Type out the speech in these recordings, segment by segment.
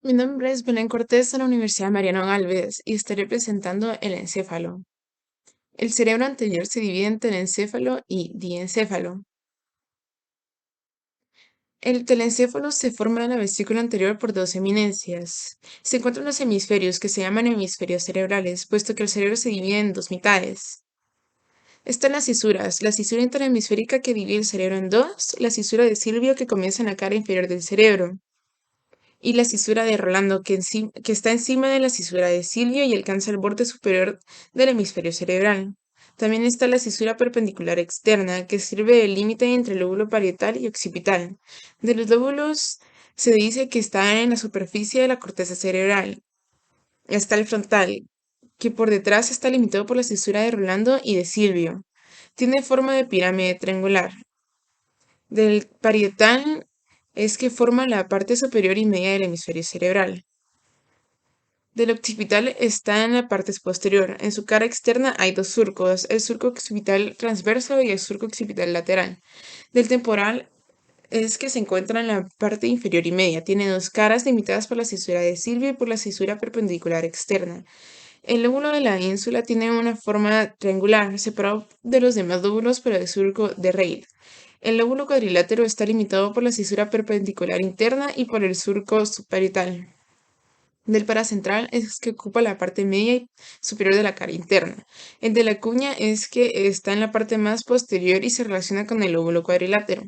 Mi nombre es Belén Cortés de la Universidad Mariano Gálvez y estaré presentando el encéfalo. El cerebro anterior se divide entre el encéfalo y diencéfalo. El telencéfalo se forma en la vesícula anterior por dos eminencias. Se encuentran los hemisferios que se llaman hemisferios cerebrales, puesto que el cerebro se divide en dos mitades. Están las cisuras, la cisura interhemisférica que divide el cerebro en dos, la cisura de Silvio que comienza en la cara inferior del cerebro, y la cisura de Rolando, que está encima de la cisura de Silvio y alcanza el borde superior del hemisferio cerebral. También está la cisura perpendicular externa, que sirve de límite entre el lóbulo parietal y occipital. De los lóbulos se dice que están en la superficie de la corteza cerebral. Está el frontal, que por detrás está limitado por la cisura de Rolando y de Silvio. Tiene forma de pirámide triangular. Del parietal es que forma la parte superior y media del hemisferio cerebral. Del occipital está en la parte posterior. En su cara externa hay dos surcos, el surco occipital transverso y el surco occipital lateral. Del temporal es que se encuentra en la parte inferior y media. Tiene dos caras limitadas por la cisura de Silvio y por la cisura perpendicular externa. El lóbulo de la ínsula tiene una forma triangular, separado de los demás lóbulos por el surco de Reid. El lóbulo cuadrilátero está limitado por la cisura perpendicular interna y por el surco subparietal. Del paracentral es que ocupa la parte media y superior de la cara interna. El de la cuña es que está en la parte más posterior y se relaciona con el lóbulo cuadrilátero.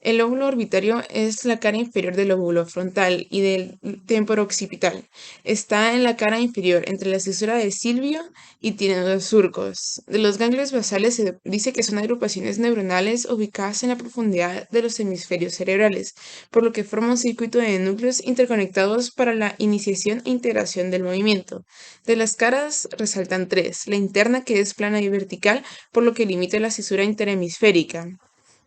El lóbulo orbitario es la cara inferior del lóbulo frontal y del temporo-occipital. Está en la cara inferior, entre la cisura de Silvio y tiene dos surcos. De los ganglios basales se dice que son agrupaciones neuronales ubicadas en la profundidad de los hemisferios cerebrales, por lo que forma un circuito de núcleos interconectados para la iniciación e integración del movimiento. De las caras resaltan tres: la interna, que es plana y vertical, por lo que limita la cisura interhemisférica;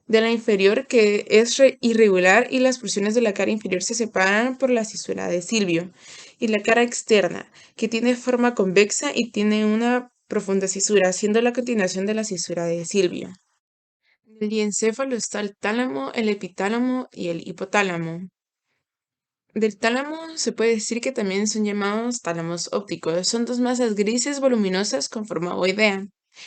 de la inferior, que es irregular y las porciones de la cara inferior se separan por la cisura de Silvio; y la cara externa, que tiene forma convexa y tiene una profunda cisura, siendo la continuación de la cisura de Silvio. En el diencéfalo está el tálamo, el epitálamo y el hipotálamo. Del tálamo se puede decir que también son llamados tálamos ópticos. Son dos masas grises voluminosas con forma ovoidea.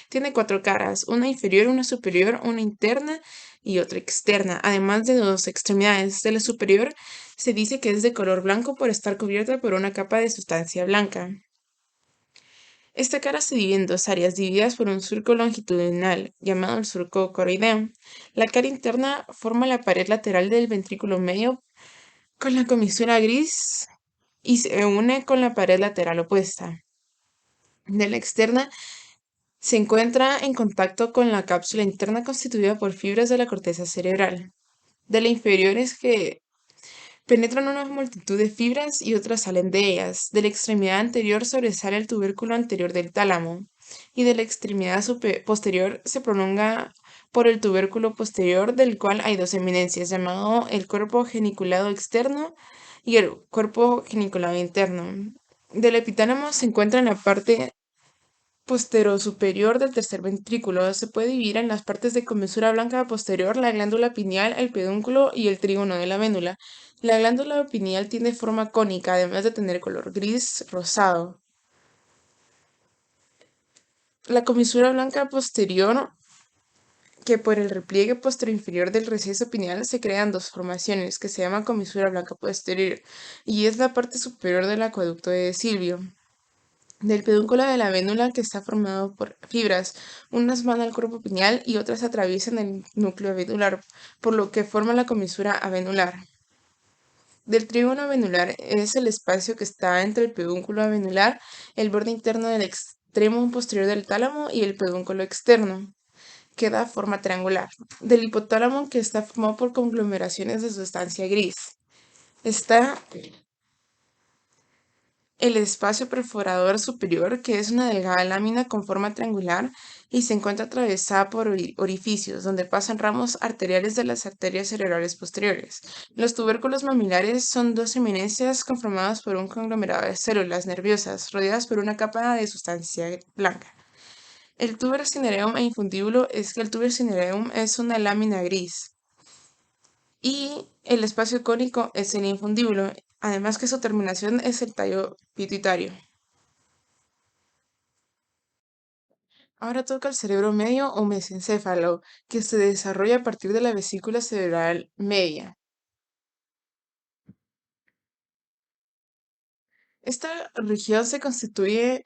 Tiene cuatro caras, una inferior, una superior, una interna y otra externa, además de dos extremidades. De la superior se dice que es de color blanco por estar cubierta por una capa de sustancia blanca. Esta cara se divide en dos áreas divididas por un surco longitudinal, llamado el surco coroideo. La cara interna forma la pared lateral del ventrículo medio con la comisura gris y se une con la pared lateral opuesta. De la externa se encuentra en contacto con la cápsula interna constituida por fibras de la corteza cerebral. De la inferior es que penetran una multitud de fibras y otras salen de ellas. De la extremidad anterior sobresale el tubérculo anterior del tálamo y de la extremidad posterior se prolonga por el tubérculo posterior, del cual hay dos eminencias, llamado el cuerpo geniculado externo y el cuerpo geniculado interno. Del epitálamo se encuentra en la parte posterosuperior del tercer ventrículo. Se puede dividir en las partes de comisura blanca posterior, la glándula pineal, el pedúnculo y el trígono de la médula. La glándula pineal tiene forma cónica, además de tener color gris rosado. La comisura blanca posterior, que por el repliegue posterior del receso pineal se crean dos formaciones, que se llama comisura blanca posterior, y es la parte superior del acueducto de Silvio. Del pedúnculo de la vénula, que está formado por fibras, unas van al cuerpo pineal y otras atraviesan el núcleo venular, por lo que forma la comisura avenular. Del trígono venular es el espacio que está entre el pedúnculo avenular, el borde interno del extremo posterior del tálamo y el pedúnculo externo, que da forma triangular. Del hipotálamo, que está formado por conglomeraciones de sustancia gris. Está el espacio perforador superior, que es una delgada lámina con forma triangular y se encuentra atravesada por orificios donde pasan ramos arteriales de las arterias cerebrales posteriores. Los tubérculos mamilares son dos eminencias conformadas por un conglomerado de células nerviosas rodeadas por una capa de sustancia blanca. El tuber cinereum e infundíbulo es que el tuber cinereum es una lámina gris y el espacio cónico es el infundíbulo. además que su terminación es el tallo pituitario. Ahora toca el cerebro medio o mesencéfalo, que se desarrolla a partir de la vesícula cerebral media. Esta región se constituye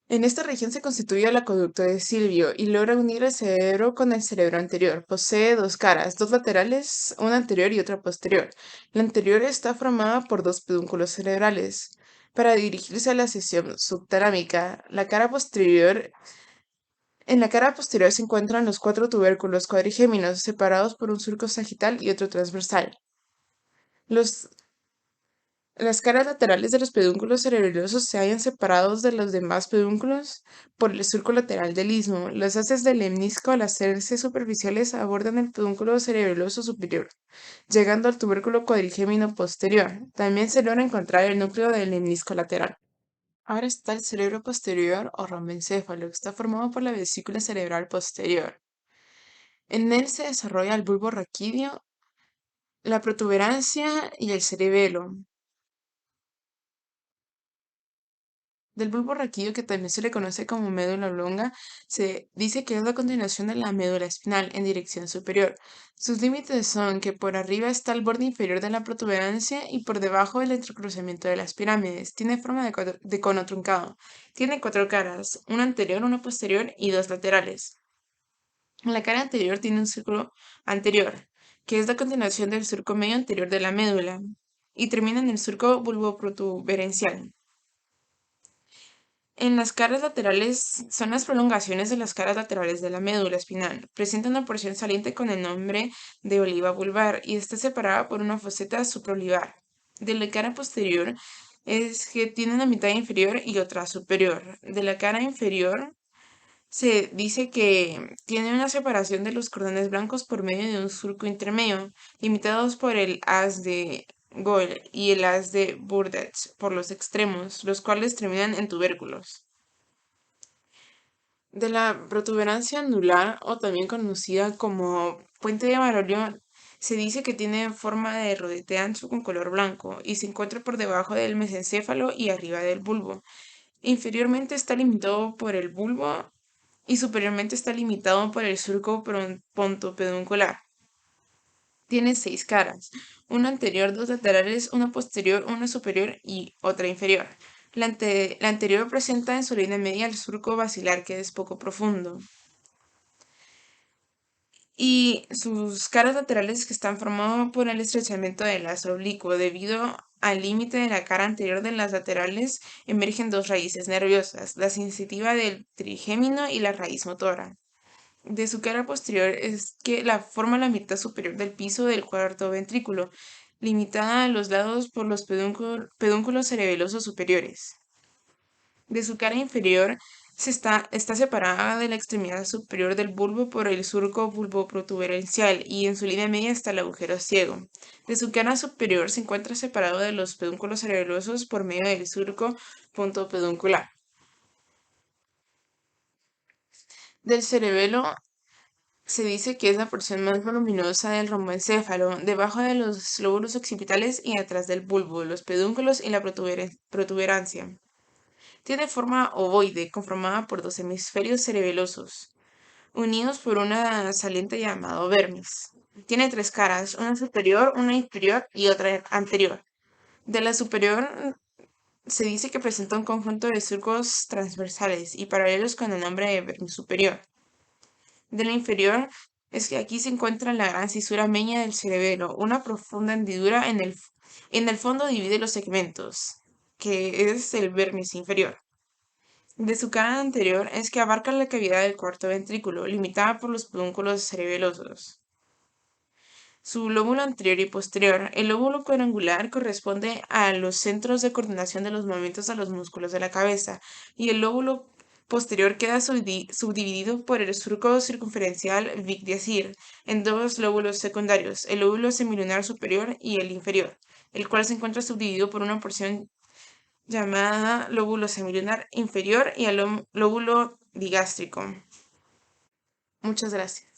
En esta región se constituye el acueducto de Silvio y logra unir el cerebro con el cerebro anterior. Posee dos caras, dos laterales, una anterior y otra posterior. La anterior está formada por dos pedúnculos cerebrales. Para dirigirse a la sección subtalámica, en la cara posterior se encuentran los cuatro tubérculos cuadrigéminos separados por un surco sagital y otro transversal. Los Las caras laterales de los pedúnculos cerebelosos se hallan separados de los demás pedúnculos por el surco lateral del istmo. Los haces del lemnisco, al hacerse superficiales, abordan el pedúnculo cerebeloso superior, llegando al tubérculo cuadrigémino posterior. También se logra encontrar el núcleo del lemnisco lateral. Ahora está el cerebro posterior o romboencéfalo, que está formado por la vesícula cerebral posterior. En él se desarrolla el bulbo raquídeo, la protuberancia y el cerebelo. Del bulbo raquídeo, que también se le conoce como médula oblonga, se dice que es la continuación de la médula espinal en dirección superior. Sus límites son que por arriba está el borde inferior de la protuberancia y por debajo el entrecruzamiento de las pirámides. Tiene forma de cono truncado. Tiene cuatro caras, una anterior, una posterior y dos laterales. La cara anterior tiene un círculo anterior, que es la continuación del surco medio anterior de la médula, y termina en el surco bulboprotuberencial. En las caras laterales son las prolongaciones de las caras laterales de la médula espinal. Presenta una porción saliente con el nombre de oliva vulvar y está separada por una foseta supraolivar. De la cara posterior es que tiene una mitad inferior y otra superior. De la cara inferior se dice que tiene una separación de los cordones blancos por medio de un surco intermedio, limitados por el haz de Goel y el haz de Burdett por los extremos, los cuales terminan en tubérculos. De la protuberancia anular, o también conocida como puente de Marolio, se dice que tiene forma de rodete ancho con color blanco y se encuentra por debajo del mesencéfalo y arriba del bulbo. Inferiormente está limitado por el bulbo y superiormente está limitado por el surco pontopeduncular. Tiene seis caras, una anterior, dos laterales, una posterior, una superior y otra inferior. La anterior presenta en su línea media el surco basilar, que es poco profundo, y sus caras laterales, que están formadas por el estrechamiento del lazo oblicuo. Debido al límite de la cara anterior de las laterales, emergen dos raíces nerviosas, la sensitiva del trigémino y la raíz motora. De su cara posterior es que la forma la mitad superior del piso del cuarto ventrículo, limitada a los lados por los pedúnculos cerebelosos superiores. De su cara inferior está separada de la extremidad superior del bulbo por el surco bulboprotuberencial y en su línea media está el agujero ciego. De su cara superior se encuentra separado de los pedúnculos cerebelosos por medio del surco puntopeduncular. Del cerebelo se dice que es la porción más voluminosa del romboencéfalo, debajo de los lóbulos occipitales y atrás del bulbo, los pedúnculos y la protuberancia. Tiene forma ovoide, conformada por dos hemisferios cerebelosos, unidos por una saliente llamada vermis. Tiene tres caras, una superior, una inferior y otra anterior. De la superior se dice que presenta un conjunto de surcos transversales y paralelos con el nombre de vermis superior. De la inferior es que aquí se encuentra la gran cisura meña del cerebelo, una profunda hendidura en el fondo divide los segmentos, que es el vermis inferior. De su cara anterior es que abarca la cavidad del cuarto ventrículo, limitada por los pedúnculos cerebelosos. Su lóbulo anterior y posterior. El lóbulo cuadrangular corresponde a los centros de coordinación de los movimientos de los músculos de la cabeza, y el lóbulo posterior queda subdividido por el surco circunferencial Vic-Diazir en dos lóbulos secundarios, el lóbulo semilunar superior y el inferior, el cual se encuentra subdividido por una porción llamada lóbulo semilunar inferior y el lóbulo digástrico. Muchas gracias.